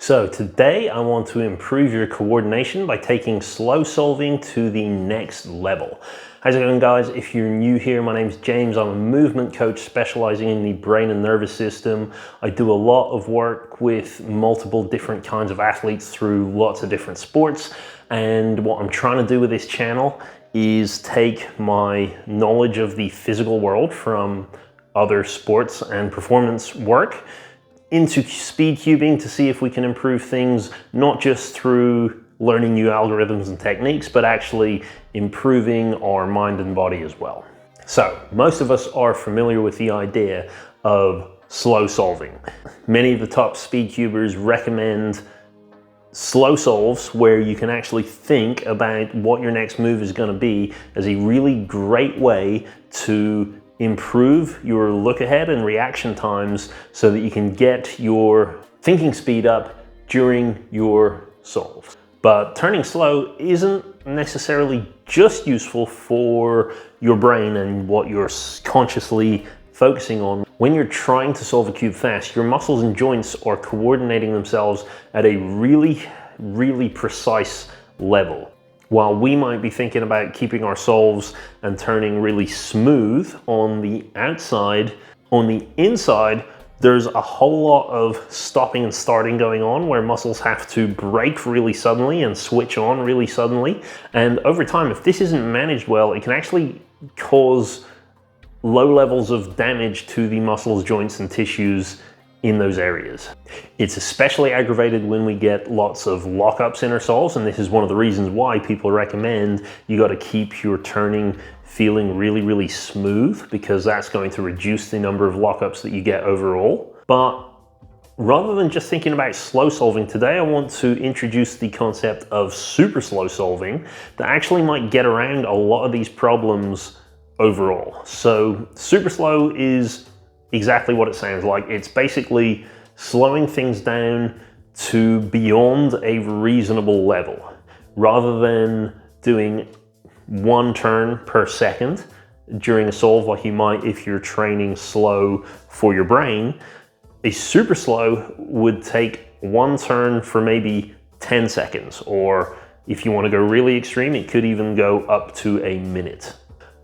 So today I want to improve your coordination by taking slow solving to the next level. How's it going, guys? If you're new here, my name's James. I'm a movement coach specializing in the brain and nervous system. I do a lot of work with multiple different kinds of athletes through lots of different sports. And what I'm trying to do with this channel is take my knowledge of the physical world from other sports and performance work into Speedcubing to see if we can improve things, not just through learning new algorithms and techniques, but actually improving our mind and body as well. So most of us are familiar with the idea of slow solving. Many of the top Speedcubers recommend slow solves where you can actually think about what your next move is going to be as a really great way to improve your look ahead and reaction times so that you can get your thinking speed up during your solve. But turning slow isn't necessarily just useful for your brain and what you're consciously focusing on. When you're trying to solve a cube fast, your muscles and joints are coordinating themselves at a really precise level. While we might be thinking about keeping our solves and turning really smooth on the outside, on the inside, there's a whole lot of stopping and starting going on where muscles have to break really suddenly and switch on really suddenly. And over time, if this isn't managed well, it can actually cause low levels of damage to the muscles, joints, and tissues in those areas. It's especially aggravated when we get lots of lockups in our solves, and this is one of the reasons why people recommend you got to keep your turning feeling really smooth, because that's going to reduce the number of lockups that you get overall. But rather than just thinking about slow solving, today I want to introduce the concept of super slow solving that actually might get around a lot of these problems overall. So super slow is exactly what it sounds like. It's basically slowing things down to beyond a reasonable level. Rather than doing one turn per second during a solve like you might if you're training slow for your brain, a super slow would take one turn for maybe 10 seconds, or if you want to go really extreme, it could even go up to a minute.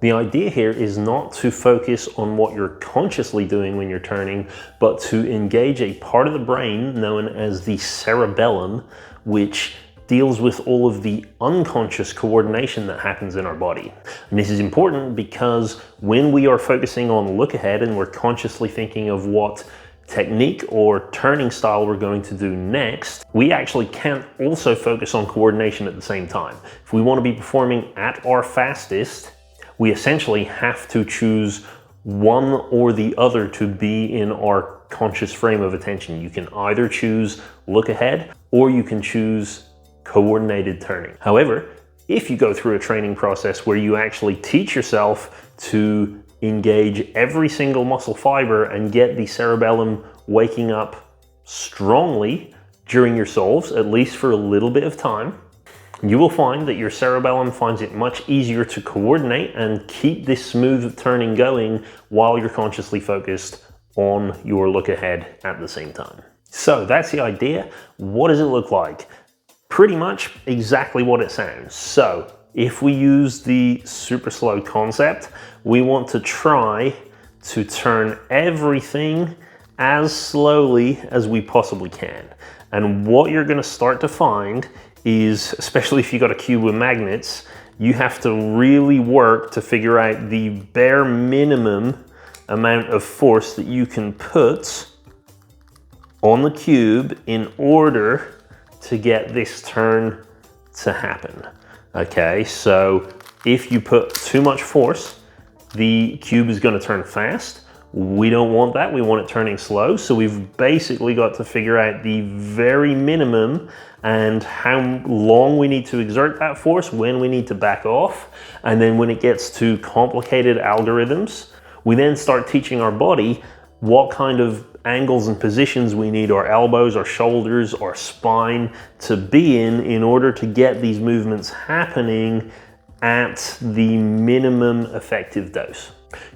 The idea here is not to focus on what you're consciously doing when you're turning, but to engage a part of the brain known as the cerebellum, which deals with all of the unconscious coordination that happens in our body. And this is important because when we are focusing on look ahead and we're consciously thinking of what technique or turning style we're going to do next, we actually can't also focus on coordination at the same time. If we want to be performing at our fastest, we essentially have to choose one or the other to be in our conscious frame of attention. You can either choose look ahead or you can choose coordinated turning. However, if you go through a training process where you actually teach yourself to engage every single muscle fiber and get the cerebellum waking up strongly during your solves, at least for a little bit of time, you will find that your cerebellum finds it much easier to coordinate and keep this smooth turning going while you're consciously focused on your look ahead at the same time. So that's the idea. What does it look like? Pretty much exactly what it sounds. So if we use the super slow concept, we want to try to turn everything as slowly as we possibly can. And what you're going to start to find is, especially if you got a cube with magnets, you have to really work to figure out the bare minimum amount of force that you can put on the cube in order to get this turn to happen. Okay, so if you put too much force, the cube is going to turn fast. We don't want that. We want it turning slow. So we've basically got to figure out the very minimum and how long we need to exert that force, when we need to back off. And then when it gets to complicated algorithms, we then start teaching our body what kind of angles and positions we need our elbows, our shoulders, our spine to be in order to get these movements happening at the minimum effective dose.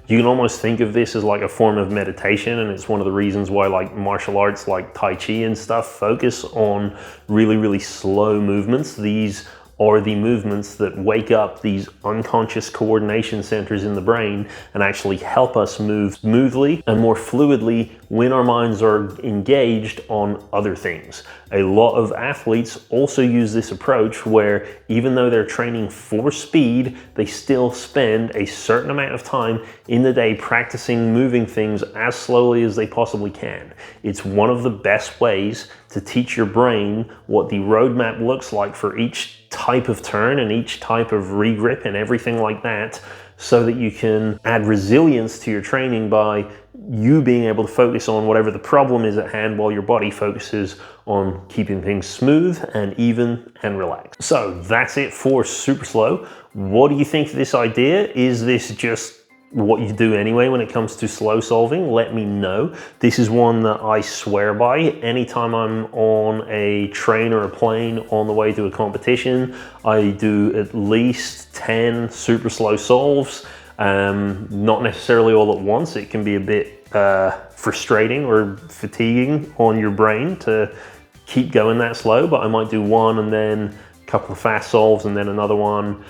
You can almost think of this as like a form of meditation, and it's one of the reasons why like martial arts like Tai Chi and stuff focus on really, really slow movements. These are the movements that wake up these unconscious coordination centers in the brain and actually help us move smoothly and more fluidly when our minds are engaged on other things. A lot of athletes also use this approach where even though they're training for speed, they still spend a certain amount of time in the day practicing moving things as slowly as they possibly can. It's one of the best ways to teach your brain what the roadmap looks like for each type of turn and each type of regrip and everything like that, so that you can add resilience to your training by you being able to focus on whatever the problem is at hand while your body focuses on keeping things smooth and even and relaxed. So that's it for super slow. What do you think of this idea? Is this just what you do anyway when it comes to slow solving? Let me know. This is one that I swear by. Anytime I'm on a train or a plane on the way to a competition, I do at least 10 super slow solves. Not necessarily all at once. It can be a bit frustrating or fatiguing on your brain to keep going that slow, but I might do one and then a couple of fast solves and then another one.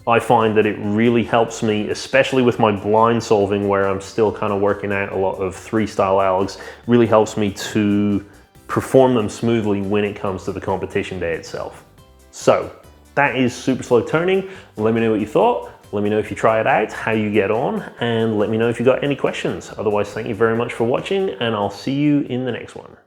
I find that it really helps me, especially with my blind solving where I'm still kind of working out a lot of 3-style algs, really helps me to perform them smoothly when it comes to the competition day itself. So that is super slow turning. Let me know what you thought. Let me know if you try it out, how you get on, and let me know if you got any questions. Otherwise, thank you very much for watching, and I'll see you in the next one.